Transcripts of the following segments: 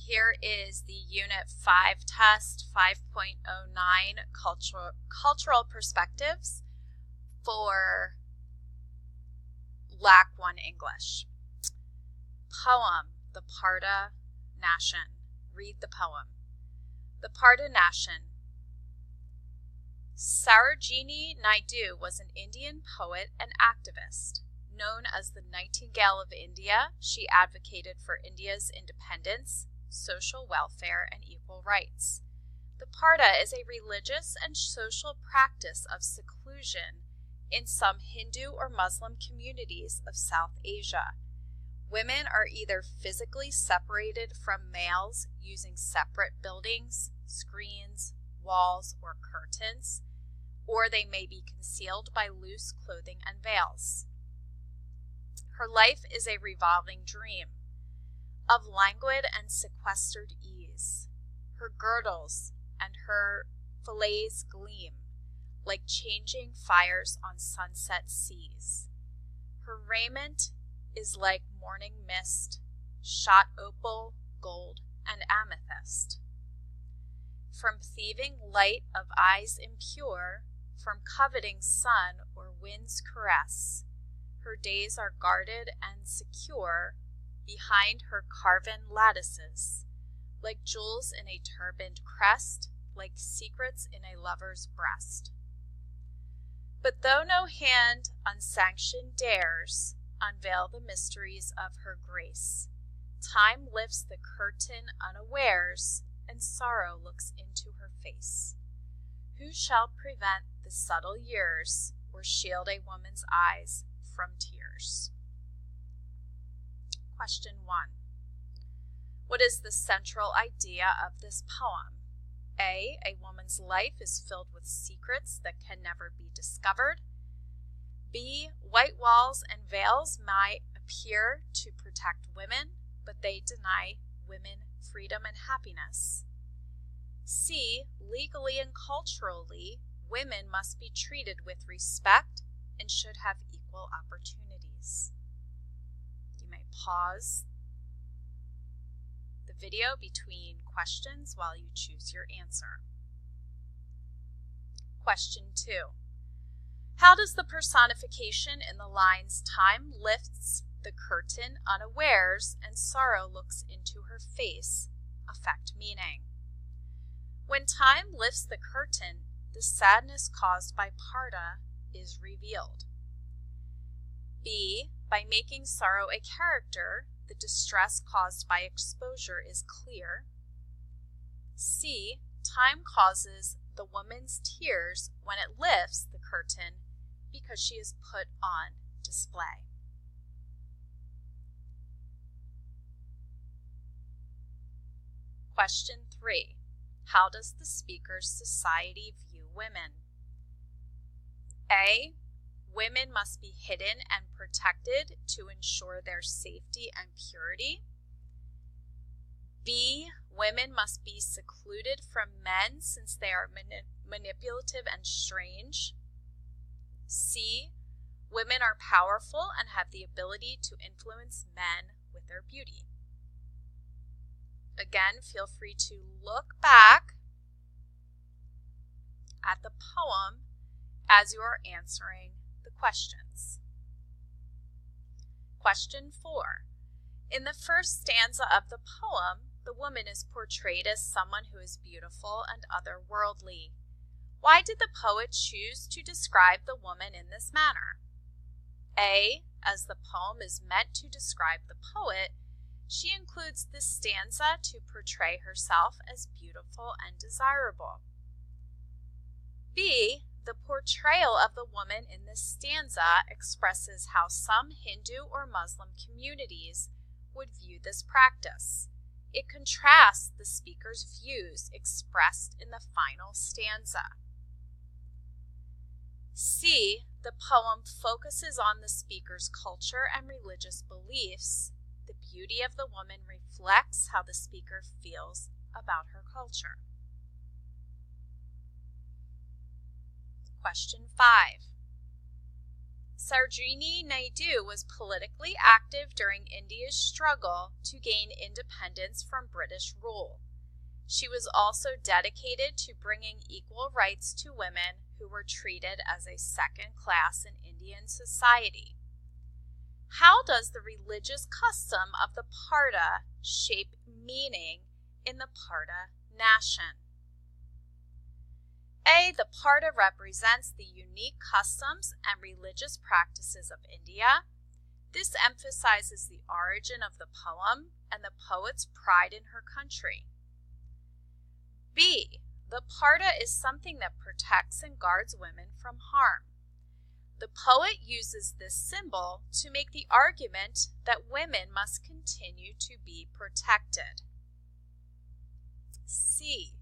Here is the Unit 5 test 5.09 cultural perspectives for LAC 1 English. Poem, the Parda Nation. Read the poem. The Parda Nation. Sarojini Naidu was an Indian poet and activist. Known as the Nightingale of India, she advocated for India's independence, social welfare, and equal rights. The Parda is a religious and social practice of seclusion in some Hindu or Muslim communities of South Asia. Women are either physically separated from males using separate buildings, screens, walls, or curtains, or they may be concealed by loose clothing and veils. Her life is a revolving dream of languid and sequestered ease. Her girdles and her fillets gleam like changing fires on sunset seas. Her raiment is like morning mist, shot opal, gold, and amethyst. From thieving light of eyes impure, from coveting sun or wind's caress, her days are guarded and secure behind her carven lattices, like jewels in a turbaned crest, like secrets in a lover's breast. But though no hand unsanctioned dares unveil the mysteries of her grace, time lifts the curtain unawares, and sorrow looks into her face. Who shall prevent the subtle years, or shield a woman's eyes from tears? Question 1. What is the central idea of this poem? A woman's life is filled with secrets that can never be discovered. B, white walls and veils might appear to protect women, but they deny women freedom and happiness. C, legally and culturally, women must be treated with respect and should have equal opportunities. You may pause the video between questions while you choose your answer. Question 2. How does the personification in the lines "time lifts the curtain unawares and sorrow looks into her face" affect meaning? When time lifts the curtain, the sadness caused by Parda is revealed. B, by making sorrow a character, the distress caused by exposure is clear. C, time causes the woman's tears when it lifts the curtain because she is put on display. Question 3. How does the speaker's society view women? A, women must be hidden and protected to ensure their safety and purity. B, women must be secluded from men since they are manipulative and strange. C, women are powerful and have the ability to influence men with their beauty. Again, feel free to look back at the poem as you are answering the questions. Question 4. In the first stanza of the poem, the woman is portrayed as someone who is beautiful and otherworldly. Why did the poet choose to describe the woman in this manner? A, as the poem is meant to describe the poet, she includes this stanza to portray herself as beautiful and desirable. B, the portrayal of the woman in this stanza expresses how some Hindu or Muslim communities would view this practice. It contrasts the speaker's views expressed in the final stanza. C, the poem focuses on the speaker's culture and religious beliefs. The beauty of the woman reflects how the speaker feels about her culture. Question 5. Sarojini Naidu was politically active during India's struggle to gain independence from British rule. She was also dedicated to bringing equal rights to women who were treated as a second class in Indian society. How does the religious custom of the Parda shape meaning in the Parda nation? A. The Parda represents the unique customs and religious practices of India. This emphasizes the origin of the poem and the poet's pride in her country. B. The Parda is something that protects and guards women from harm. The poet uses this symbol to make the argument that women must continue to be protected. C.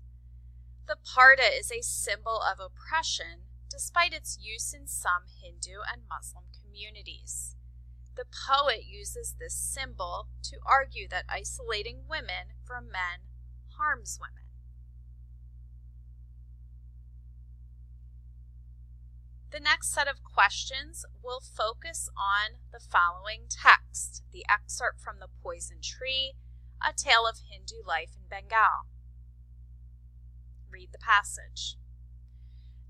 The Parda is a symbol of oppression despite its use in some Hindu and Muslim communities. The poet uses this symbol to argue that isolating women from men harms women. The next set of questions will focus on the following text, the excerpt from The Poison Tree, A Tale of Hindu Life in Bengal. Read the passage.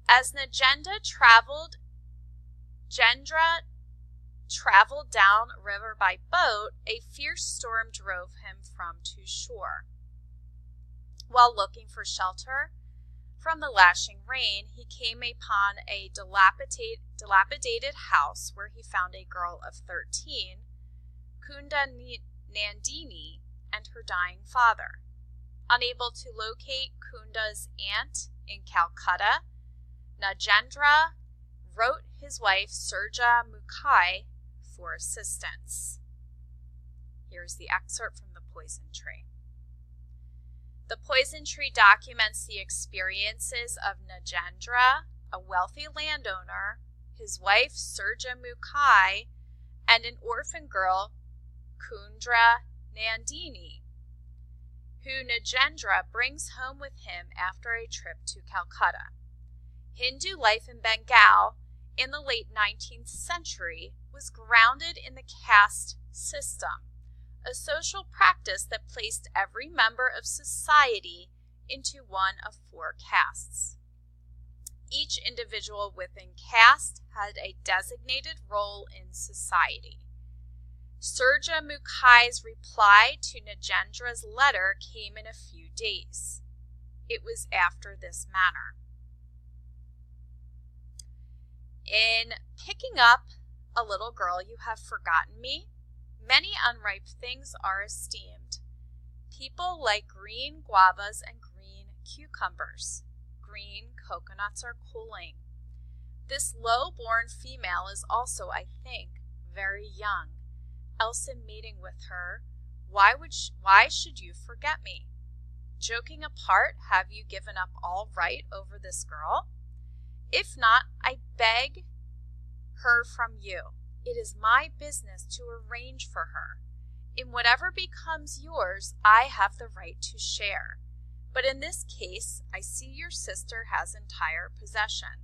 As Najendra traveled down river by boat, a fierce storm drove him from to shore. While looking for shelter from the lashing rain, he came upon a dilapidated house where he found a girl of 13, Kunda Nandini, and her dying father. Unable to locate Kunda's aunt in Calcutta, Najendra wrote his wife Surja Mukhi for assistance. Here's the excerpt from The Poison Tree. The Poison Tree documents the experiences of Najendra, a wealthy landowner, his wife Surja Mukhi, and an orphan girl, Kunda Nandini, who Najendra brings home with him after a trip to Calcutta. Hindu life in Bengal in the late 19th century was grounded in the caste system, a social practice that placed every member of society into one of 4 castes. Each individual within caste had a designated role in society. Surja Mukhi's reply to Najendra's letter came in a few days. It was after this manner. In picking up a little girl, you have forgotten me. Many unripe things are esteemed. People like green guavas and green cucumbers. Green coconuts are cooling. This low-born female is also, I think, very young. Else in meeting with her, why should you forget me? Joking apart, have you given up all right over this girl? If not, I beg her from you. It is my business to arrange for her. In whatever becomes yours, I have the right to share. But in this case, I see your sister has entire possession.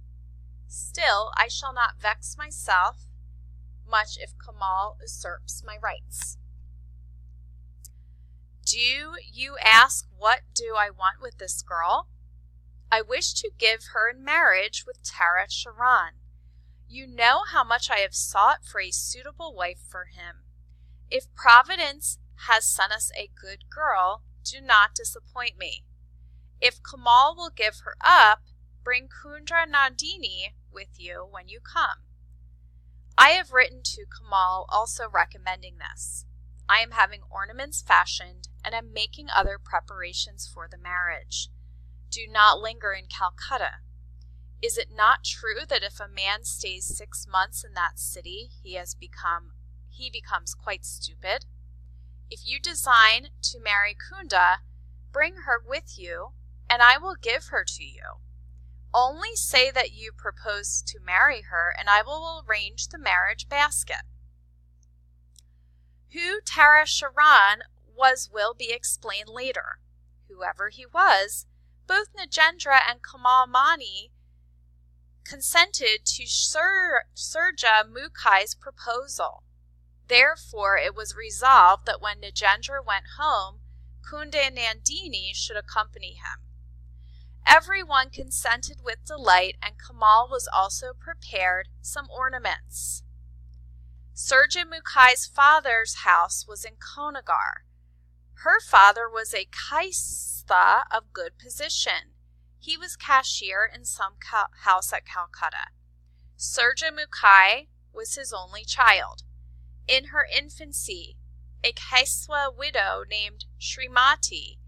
Still, I shall not vex myself much if Kamal usurps my rights. Do you ask, what do I want with this girl? I wish to give her in marriage with Tara Sharan. You know how much I have sought for a suitable wife for him. If Providence has sent us a good girl, do not disappoint me. If Kamal will give her up, bring Kunda Nandini with you when you come. I have written to Kamal also recommending this. I am having ornaments fashioned and am making other preparations for the marriage. Do not linger in Calcutta. Is it not true that if a man stays 6 months in that city, he becomes quite stupid? If you design to marry Kunda, bring her with you, and I will give her to you. Only say that you propose to marry her, and I will arrange the marriage basket. Who Tara Sharan was will be explained later. Whoever he was, both Najendra and Kamal Mani consented to Surja Mukhai's proposal. Therefore, it was resolved that when Najendra went home, Kunda Nandini should accompany him. Everyone consented with delight, and Kamal was also prepared some ornaments. Surja Mukhai's father's house was in Konagar. Her father was a Kaistha of good position. He was cashier in some house at Calcutta. Surja Mukhai was his only child. In her infancy, a Kaistha widow named Srimati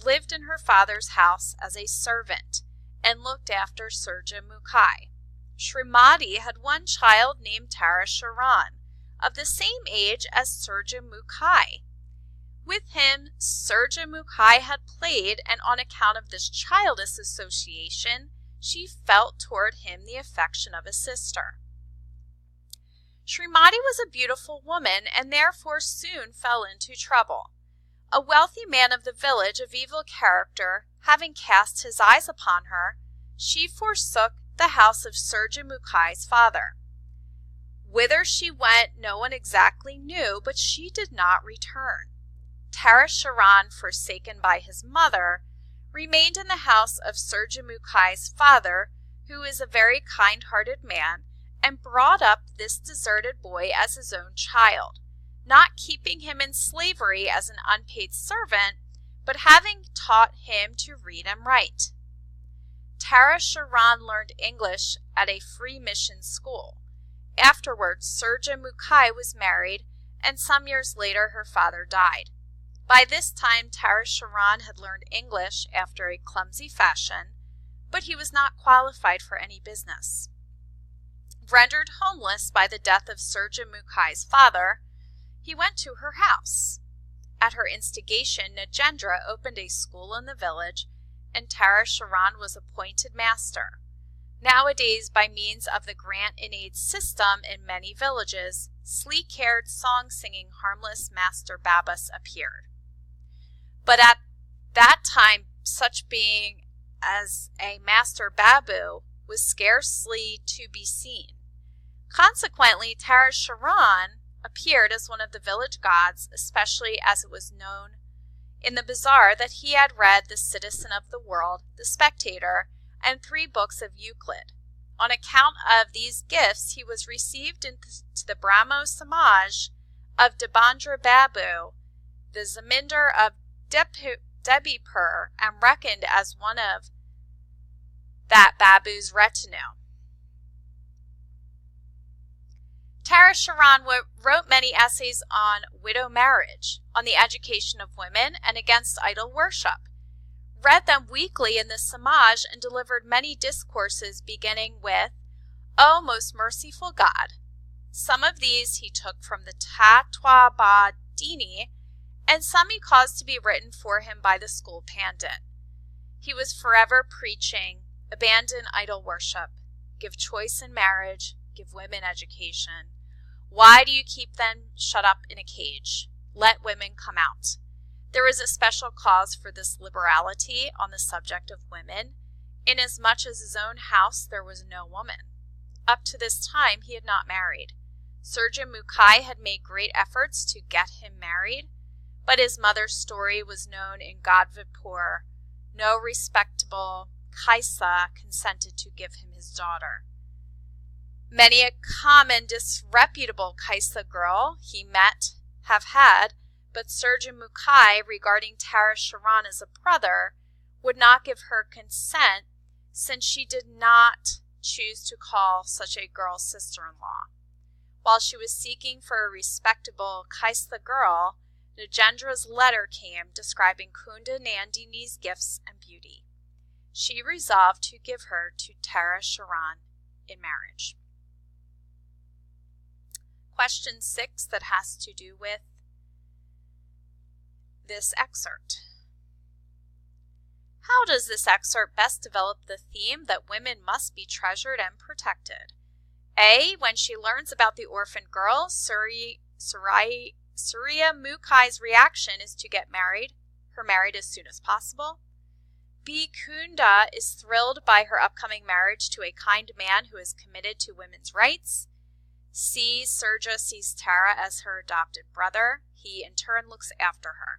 lived in her father's house as a servant and looked after Surja Mukhai. Srimati had one child named Tara Sharan, of the same age as Surja Mukhai. With him, Surja Mukhai had played, and on account of this childish association, she felt toward him the affection of a sister. Srimati was a beautiful woman, and therefore soon fell into trouble. A wealthy man of the village of evil character, having cast his eyes upon her, she forsook the house of Surja Mukhai's father. Whither she went no one exactly knew, but she did not return. Tara Sharan, forsaken by his mother, remained in the house of Surja Mukhai's father, who is a very kind-hearted man, and brought up this deserted boy as his own child, not keeping him in slavery as an unpaid servant, but having taught him to read and write. Tara Sharan learned English at a free mission school. Afterwards, Surja Mukhai was married, and some years later her father died. By this time, Tara Sharan had learned English after a clumsy fashion, but he was not qualified for any business. Rendered homeless by the death of Surja Mukhai's father, he went to her house. At her instigation, Najendra opened a school in the village, and Tara Sharan was appointed master. Nowadays, by means of the grant and aid system in many villages, sleek-haired, song-singing, harmless Master Babas appeared. But at that time, such being as a Master Babu was scarcely to be seen. Consequently, Tara Sharan appeared as one of the village gods, especially as it was known in the bazaar that he had read The Citizen of the World, The Spectator, and 3 books of Euclid. On account of these gifts, he was received into the Brahmo Samaj of Debandra Babu, the Zamindar of Debipur, and reckoned as one of that Babu's retinue. Tara Sharan wrote many essays on widow marriage, on the education of women, and against idol worship, read them weekly in the Samaj, and delivered many discourses beginning with, "O most merciful God." Some of these he took from the Tatwabadini, and some he caused to be written for him by the school pandit. He was forever preaching, abandon idol worship, give choice in marriage, give women education. Why do you keep them shut up in a cage? Let women come out. There was a special cause for this liberality on the subject of women, inasmuch as his own house there was no woman. Up to this time he had not married. Surja Mukhai had made great efforts to get him married, but his mother's story was known in Gadvipur. No respectable Kaisa consented to give him his daughter. Many a common disreputable Kaisa girl he met have had, but Surja Mukhai, regarding Tara Sharan as a brother, would not give her consent, since she did not choose to call such a girl sister-in-law. While she was seeking for a respectable Kaisa girl, Najendra's letter came describing Kunda Nandini's gifts and beauty. She resolved to give her to Tara Sharan in marriage. Question 6 that has to do with this excerpt. How does this excerpt best develop the theme that women must be treasured and protected? A. When she learns about the orphan girl, Surya Mukhai's reaction is to get her married as soon as possible. B. Kunda is thrilled by her upcoming marriage to a kind man who is committed to women's rights. C. Serja sees Tara as her adopted brother. He, in turn, looks after her.